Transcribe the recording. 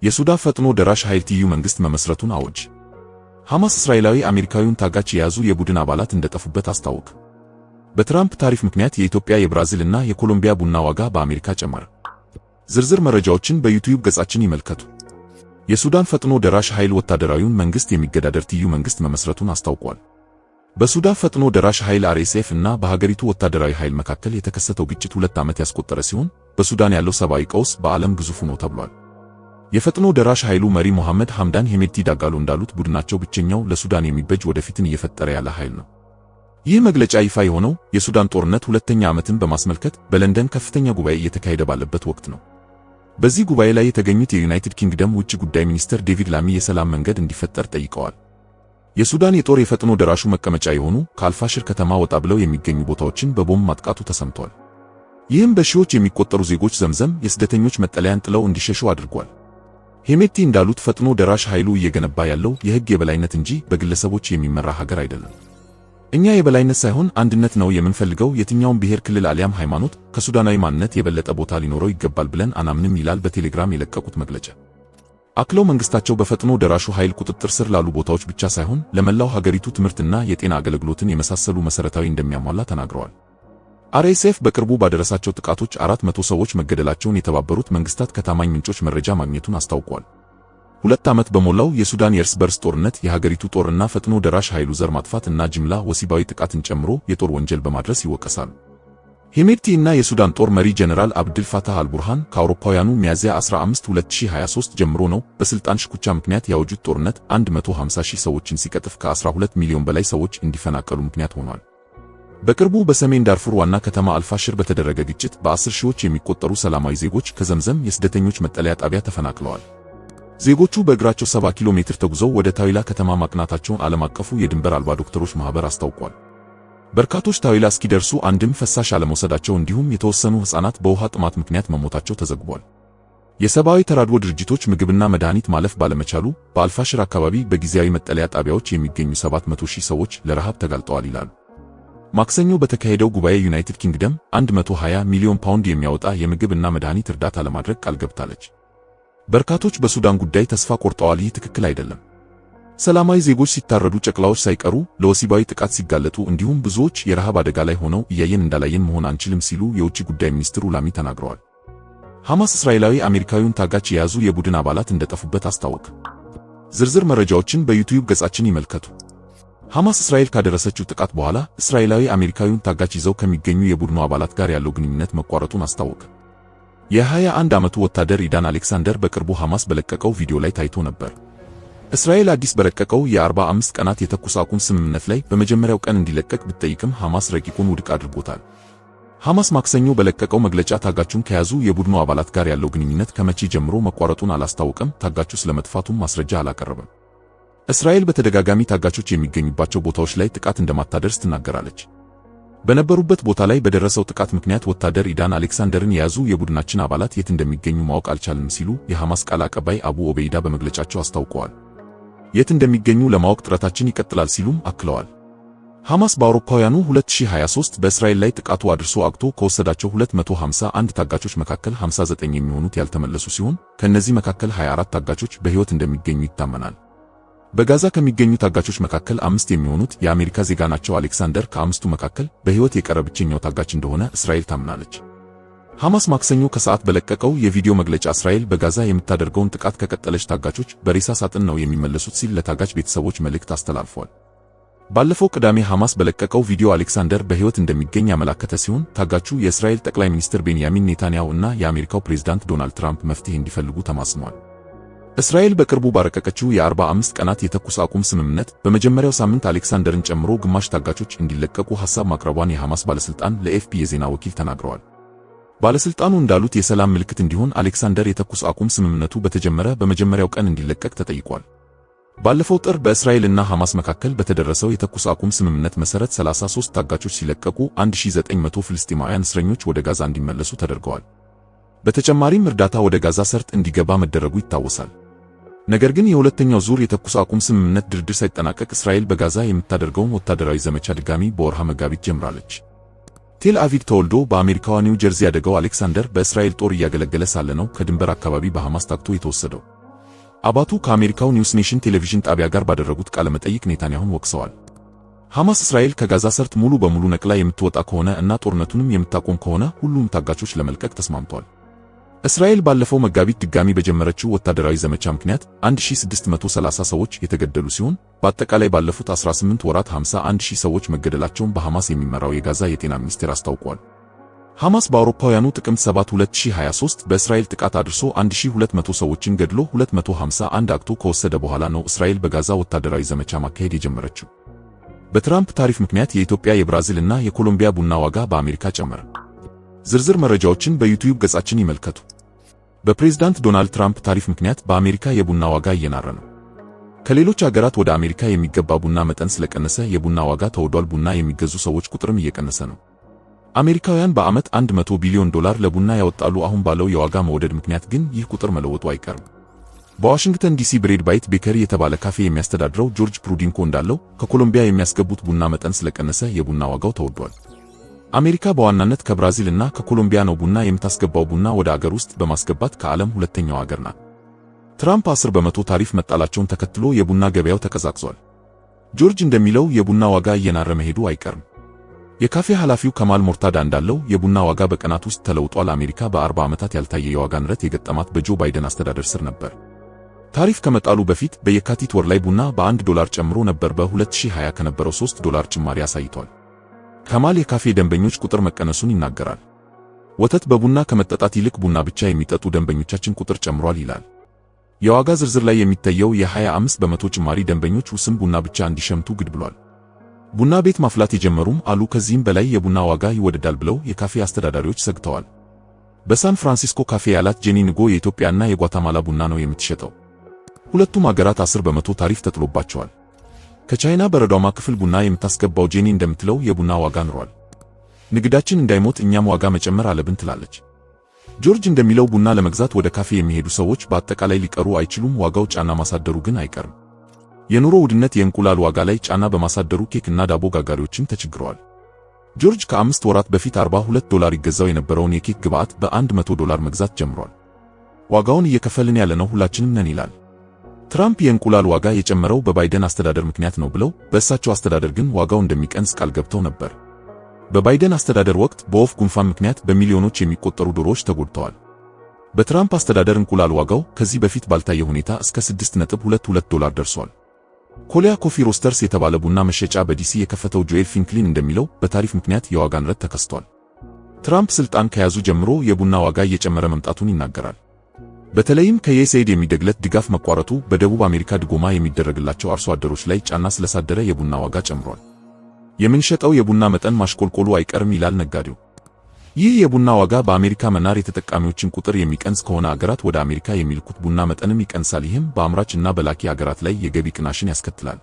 የሱዳን ፈጥኖ ደራሽ ኃይል ትይዩ መንግሥት መመስረቱን አወጀ። ሐማስ እስራኤላዊ አሜሪካዊውን ታጋች የያዙ የቡድን አባላት እንደጠፉበት አስታወቀ። በትራምፕ ታሪፍ ምክንያት የኢትዮጵያ የብራዚልና የኮሎምቢያ ቡና ዋጋ በአሜሪካ ጨመረ። ዝርዝር መረጃዎችን በዩቲዩብ ገጻችን ይመልከቱ። የሱዳን ፈጥኖ ደራሽ ኃይል ወታደራዊውን መንግሥት የሚገዳደር ትይዩ መንግሥት መመስረቱን አስታውቋል። በሱዳን ፈጥኖ ደራሽ ኃይል RSF እና በሀገሪቱ ወታደራዊ ኃይል መካከል የተከሰተው ግጭት 2 ዓመት ያስቆጠረ ሲሆን በሱዳን ያለው ሰብአዊ ቀውስ በዓለም ግዙፉ ነው ተብሏል። የፈጥኖ ደራሽ ኃይሉ መሪ ሞሐመድ ሐምዳን ሄሜቲ ዳጋሎ እንዳሉት ቡድናቸው ብቸኛው ለሱዳን የሚበጅ ወደፊትን እየፈጠረ ያለ ኃይል ነው። ይህ መግለጫ ይፋ የሆነው የሱዳን ጦርነት 2ኛ ዓመትን በማስመልከት በለንደን ከፍተኛ ጉባኤ እየተካሄደ ባለበት ወቅት ነው። በዚህ ጉባኤ ላይ የተገኙት የዩናይትድ ኪንግደም ውጭ ጉዳይ ሚኒስትር ዴቪድ ላሚ የሰላም መንገድ እንዲፈጠር ጠይቀዋል። የሱዳን የጦር የፈጥኖ ደራሹ መቀመጫ የሆኑ ከአልፋሽር ከተማ ወጣ ብለው የሚገኙ ቦታዎችን በቦምብ ማጥቃቱ ተሰምቷል። ይህም በሺዎች የሚቆጠሩ ዜጎች ዘምዘም የስደተኞች መጠለያን ጥለው እንዲሸሹ አድርጓል። ሄሜቲ እንዳሉት ፈጥኖ ደራሽ ኃይሉ እየገነባ ያለው የሕግ የበላይነት እንጂ በግለሰቦች የሚመራ ሀገር አይደለም። እኛ የበላይነት ሳይሆን አንድነት ነው የምንፈልገው። የትኛውም ብሔር፣ ክልል አሊያም ሃይማኖት ከሱዳናዊ ማንነት የበለጠ ቦታ ሊኖረው ይገባል ብለን አናምንም ይላል በቴሌግራም የለቀቁት መግለጫ። አክለው መንግስታቸው በፈጥኖ ደራሹ ኃይል ቁጥጥር ስር ላሉ ቦታዎች ብቻ ሳይሆን ለመላው ሀገሪቱ ትምህርትና የጤና አገልግሎትን የመሳሰሉ መሰረታዊ እንደሚያሟላ ተናግረዋል። RSF በቅርቡ ባደረሳቸው ጥቃቶች 400 ሰዎች መገደላቸውን የተባበሩት መንግስታት ከታማኝ ምንጮች መረጃ ማግኘቱን አስታውቋል። 2 ዓመት በሞላው የሱዳን የእርስ በርስ ጦርነት የሀገሪቱ ጦርና ፈጥኖ ደራሽ ኃይሉ ዘር ማጥፋት እና ጅምላ ወሲባዊ ጥቃትን ጨምሮ የጦር ወንጀል በማድረስ ይወቀሳሉ። ሄሜቲ እና የሱዳን ጦር መሪ ጀነራል አብድል ፋታህ አልቡርሃን ከአውሮፓውያኑ ሚያዝያ 15 2023 ጀምሮ ነው በስልጣን ሽኩቻ ምክንያት ያወጁት ጦርነት 150,000 ሰዎችን ሲቀጥፍ ከ12 ሚሊዮን በላይ ሰዎች እንዲፈናቀሉ ምክንያት ሆኗል። በቅርቡ በሰሜን ዳርፉር ዋና ከተማ አልፋሽር በተደረገ ግጭት በ10 ሺዎች የሚቆጠሩ ሰላማዊ ዜጎች ከዘምዘም የስደተኞች መጠለያ ጣቢያ ተፈናቅለዋል። ዜጎቹ በእግራቸው 70 ኪሎ ሜትር ተጉዘው ወደ ታዊላ ከተማ ማቅናታቸውን ዓለም አቀፉ የድንበር አልባ ዶክተሮች ማህበር አስታውቋል። በርካቶች ታዊላ እስኪደርሱ አንድም ፈሳሽ አለመውሰዳቸው እንዲሁም የተወሰኑ ሕፃናት በውሃ ጥማት ምክንያት መሞታቸው ተዘግቧል። የሰብአዊ ተራድኦ ድርጅቶች ምግብና መድኃኒት ማለፍ ባለመቻሉ በአልፋሽር አካባቢ በጊዜያዊ መጠለያ ጣቢያዎች የሚገኙ 700,000 ሰዎች ለረሃብ ተጋልጠዋል ይላሉ። ማክሰኞ በተካሄደው ጉባኤ ዩናይትድ ኪንግደም 120 ሚሊዮን ፓውንድ የሚያወጣ የምግብና መድኃኒት እርዳታ ለማድረግ ቃል ገብታለች። በርካቶች በሱዳን ጉዳይ ተስፋ ቆርጠዋል። ይህ ትክክል አይደለም። ሰላማዊ ዜጎች ሲታረዱ፣ ጨቅላዎች ሳይቀሩ ለወሲባዊ ጥቃት ሲጋለጡ፣ እንዲሁም ብዙዎች የረሃብ አደጋ ላይ ሆነው እያየን እንዳላየን መሆን አንችልም ሲሉ የውጭ ጉዳይ ሚኒስትሩ ላሚ ተናግረዋል። ሐማስ እስራኤላዊ አሜሪካዊውን ታጋች የያዙ የቡድን አባላት እንደጠፉበት አስታወቀ። ዝርዝር መረጃዎችን በዩቲዩብ ገጻችን ይመልከቱ። ሐማስ እስራኤል ካደረሰችው ጥቃት በኋላ እስራኤላዊ አሜሪካዊውን ታጋች ይዘው ከሚገኙ የቡድኑ አባላት ጋር ያለው ግንኙነት መቋረጡን አስታወቀ። የ21 ዓመቱ ወታደር ኢዳን አሌክሳንደር በቅርቡ ሐማስ በለቀቀው ቪዲዮ ላይ ታይቶ ነበር። እስራኤል አዲስ በረቀቀው የ45 ቀናት የተኩስ አቁም ስምምነት ላይ በመጀመሪያው ቀን እንዲለቀቅ ብትጠይቅም ሐማስ ረቂቁን ውድቅ አድርጎታል። ሐማስ ማክሰኞ በለቀቀው መግለጫ ታጋቹን ከያዙ የቡድኑ አባላት ጋር ያለው ግንኙነት ከመቼ ጀምሮ መቋረጡን አላስታወቀም። ታጋቹ ስለመጥፋቱም ማስረጃ አላቀረበም። እስራኤል በተደጋጋሚ ታጋቾች የሚገኙባቸው ቦታዎች ላይ ጥቃት እንደማታደርስ ትናገራለች። በነበሩበት ቦታ ላይ በደረሰው ጥቃት ምክንያት ወታደር ኢዳን አሌክሳንደርን የያዙ የቡድናችን አባላት የት እንደሚገኙ ማወቅ አልቻልንም ሲሉ የሐማስ ቃል አቀባይ አቡ ኦበይዳ በመግለጫቸው አስታውቀዋል። የት እንደሚገኙ ለማወቅ ጥረታችን ይቀጥላል ሲሉም አክለዋል። ሐማስ በአውሮፓውያኑ 2023 በእስራኤል ላይ ጥቃቱ አድርሶ አግቶ ከወሰዳቸው 251 ታጋቾች መካከል 59 የሚሆኑት ያልተመለሱ ሲሆን ከእነዚህ መካከል 24 ታጋቾች በሕይወት እንደሚገኙ ይታመናል። በጋዛ ከሚገኙ ታጋቾች መካከል 5 የሚሆኑት የአሜሪካ ዜጋ ናቸው። አሌክሳንደር ከአምስቱ መካከል በሕይወት የቀረ ብቸኛው ታጋች እንደሆነ እስራኤል ታምናለች። ሐማስ ማክሰኞ ከሰዓት በለቀቀው የቪዲዮ መግለጫ እስራኤል በጋዛ የምታደርገውን ጥቃት ከቀጠለች ታጋቾች በሬሳ ሳጥን ነው የሚመለሱት ሲል ለታጋች ቤተሰቦች መልእክት አስተላልፏል። ባለፈው ቅዳሜ ሐማስ በለቀቀው ቪዲዮ አሌክሳንደር በሕይወት እንደሚገኝ ያመለከተ ሲሆን ታጋቹ የእስራኤል ጠቅላይ ሚኒስትር ቤንያሚን ኔታንያሁ እና የአሜሪካው ፕሬዝዳንት ዶናልድ ትራምፕ መፍትሄ እንዲፈልጉ ተማጽነዋል። እስራኤል በቅርቡ ባረቀቀችው የ45 ቀናት የተኩስ አቁም ስምምነት በመጀመሪያው ሳምንት አሌክሳንደርን ጨምሮ ግማሽ ታጋቾች እንዲለቀቁ ሐሳብ ማቅረቧን የሐማስ ባለስልጣን ለኤፍፒ የዜና ወኪል ተናግረዋል። ባለስልጣኑ እንዳሉት የሰላም ምልክት እንዲሆን አሌክሳንደር የተኩስ አቁም ስምምነቱ በተጀመረ በመጀመሪያው ቀን እንዲለቀቅ ተጠይቋል። ባለፈው ጥር በእስራኤልና ሐማስ መካከል በተደረሰው የተኩስ አቁም ስምምነት መሰረት 33 ታጋቾች ሲለቀቁ 1900 ፍልስጤማውያን እስረኞች ወደ ጋዛ እንዲመለሱ ተደርገዋል። በተጨማሪም እርዳታ ወደ ጋዛ ሰርጥ እንዲገባ መደረጉ ይታወሳል። ነገር ግን የሁለተኛው ዙር የተኩስ አቁም ስምምነት ድርድር ሳይጠናቀቅ እስራኤል በጋዛ የምታደርገውን ወታደራዊ ዘመቻ ድጋሚ በወርሃ መጋቢት ጀምራለች። ቴል አቪቭ ተወልዶ በአሜሪካዋ ኒው ጀርዚ ያደገው አሌክሳንደር በእስራኤል ጦር እያገለገለ ሳለ ነው ከድንበር አካባቢ በሐማስ ታግቶ የተወሰደው። አባቱ ከአሜሪካው ኒውስ ኔሽን ቴሌቪዥን ጣቢያ ጋር ባደረጉት ቃለ መጠይቅ ኔታንያሁን ወቅሰዋል። ሐማስ እስራኤል ከጋዛ ሰርጥ ሙሉ በሙሉ ነቅላ የምትወጣ ከሆነ እና ጦርነቱንም የምታቆም ከሆነ ሁሉም ታጋቾች ለመልቀቅ ተስማምቷል። እስራኤል ባለፈው መጋቢት ድጋሚ በጀመረችው ወታደራዊ ዘመቻ ምክንያት 1630 ሰዎች የተገደሉ ሲሆን በአጠቃላይ ባለፉት 18 ወራት 51000 ሰዎች መገደላቸውን በሐማስ የሚመራው የጋዛ የጤና ሚኒስቴር አስታውቋል። ሐማስ በአውሮፓውያኑ ጥቅምት 7 2023 በእስራኤል ጥቃት አድርሶ 1200 ሰዎችን ገድሎ 251 አግቶ ከወሰደ በኋላ ነው እስራኤል በጋዛ ወታደራዊ ዘመቻ ማካሄድ የጀመረችው። በትራምፕ ታሪፍ ምክንያት የኢትዮጵያ፣ የብራዚል እና የኮሎምቢያ ቡና ዋጋ በአሜሪካ ጨመረ። ዝርዝር መረጃዎችን በዩቲዩብ ገጻችን ይመልከቱ። በፕሬዝዳንት ዶናልድ ትራምፕ ታሪፍ ምክንያት በአሜሪካ የቡና ዋጋ እየናረ ነው። ከሌሎች አገራት ወደ አሜሪካ የሚገባ ቡና መጠን ስለቀነሰ የቡና ዋጋ ተወዷል። ቡና የሚገዙ ሰዎች ቁጥርም እየቀነሰ ነው። አሜሪካውያን በዓመት $100 ቢሊዮን ለቡና ያወጣሉ። አሁን ባለው የዋጋ መወደድ ምክንያት ግን ይህ ቁጥር መለወጡ አይቀርም። በዋሽንግተን ዲሲ ብሬድ ባይት ቤከሪ የተባለ ካፌ የሚያስተዳድረው ጆርጅ ፕሩዲንኮ እንዳለው ከኮሎምቢያ የሚያስገቡት ቡና መጠን ስለቀነሰ የቡና ዋጋው ተወዷል። አሜሪካ በዋናነት ከብራዚል እና ከኮሎምቢያ ነው ቡና የምታስገባው። ቡና ወደ አገር ውስጥ በማስገባት ከዓለም ሁለተኛው አገር ናት። ትራምፕ 10% ታሪፍ መጣላቸውን ተከትሎ የቡና ገበያው ተቀዛቅዟል። ጆርጅ እንደሚለው የቡና ዋጋ እየናረ መሄዱ አይቀርም። የካፌ ኃላፊው ከማል ሞርታዳ እንዳለው የቡና ዋጋ በቀናት ውስጥ ተለውጧል። አሜሪካ በ40 ዓመታት ያልታየ የዋጋ ንረት የገጠማት በጆ ባይደን አስተዳደር ስር ነበር። ታሪፍ ከመጣሉ በፊት በየካቲት ወር ላይ ቡና $1 ጨምሮ ነበር። በ2020 ከነበረው $3 ጭማሪ አሳይቷል። ከማል የካፌ ደንበኞች ቁጥር መቀነሱን ይናገራል። ወተት በቡና ከመጠጣት ይልቅ ቡና ብቻ የሚጠጡ ደንበኞቻችን ቁጥር ጨምሯል ይላል። የዋጋ ዝርዝር ላይ የሚታየው የ25% ጭማሪ ደንበኞች ውስን ቡና ብቻ እንዲሸምቱ ግድ ብሏል። ቡና ቤት ማፍላት የጀመሩም አሉ። ከዚህም በላይ የቡና ዋጋ ይወደዳል ብለው የካፌ አስተዳዳሪዎች ሰግተዋል። በሳን ፍራንሲስኮ ካፌ ያላት ጄኒ ንጎ የኢትዮጵያና የጓታማላ ቡና ነው የምትሸጠው። ሁለቱም አገራት 10% ታሪፍ ተጥሎባቸዋል። ከቻይና በረዷማ ክፍል ቡና የምታስገባው ጄኒ እንደምትለው የቡና ዋጋ ንሯል። ንግዳችን እንዳይሞት እኛም ዋጋ መጨመር አለብን ትላለች። ጆርጅ እንደሚለው ቡና ለመግዛት ወደ ካፌ የሚሄዱ ሰዎች በአጠቃላይ ሊቀሩ አይችሉም። ዋጋው ጫና ማሳደሩ ግን አይቀርም። የኑሮ ውድነት የእንቁላል ዋጋ ላይ ጫና በማሳደሩ ኬክ እና ዳቦ ጋጋሪዎችም ተቸግረዋል። ጆርጅ ከ5 ወራት በፊት $42 ይገዛው የነበረውን የኬክ ግብዓት በ$100 መግዛት ጀምሯል። ዋጋውን እየከፈልን ያለነው ሁላችንም ነን ይላል። ትራምፕ የእንቁላል ዋጋ የጨመረው በባይደን አስተዳደር ምክንያት ነው ብለው በእሳቸው አስተዳደር ግን ዋጋው እንደሚቀንስ ቃል ገብተው ነበር። በባይደን አስተዳደር ወቅት በወፍ ጉንፋን ምክንያት በሚሊዮኖች የሚቆጠሩ ዶሮዎች ተጎድተዋል። በትራምፕ አስተዳደር እንቁላል ዋጋው ከዚህ በፊት ባልታየ ሁኔታ እስከ $6.22 ደርሷል። ኮሊያ ኮፊ ሮስተርስ የተባለ ቡና መሸጫ በዲሲ የከፈተው ጆኤል ፊንክሊን እንደሚለው በታሪፍ ምክንያት የዋጋ ንረት ተከስቷል። ትራምፕ ስልጣን ከያዙ ጀምሮ የቡና ዋጋ እየጨመረ መምጣቱን ይናገራል። በተለይም ከዩኤስኤይድ የሚደግለት ድጋፍ መቋረጡ በደቡብ አሜሪካ ድጎማ የሚደረግላቸው አርሶ አደሮች ላይ ጫና ስላሳደረ የቡና ዋጋ ጨምሯል። የምንሸጠው የቡና መጠን ማሽቆልቆሉ አይቀርም ይላል ነጋዴው። ይህ የቡና ዋጋ በአሜሪካ መናር የተጠቃሚዎችን ቁጥር የሚቀንስ ከሆነ አገራት ወደ አሜሪካ የሚልኩት ቡና መጠንም ይቀንሳል። ይህም በአምራች እና በላኪ አገራት ላይ የገቢ ቅናሽን ያስከትላል።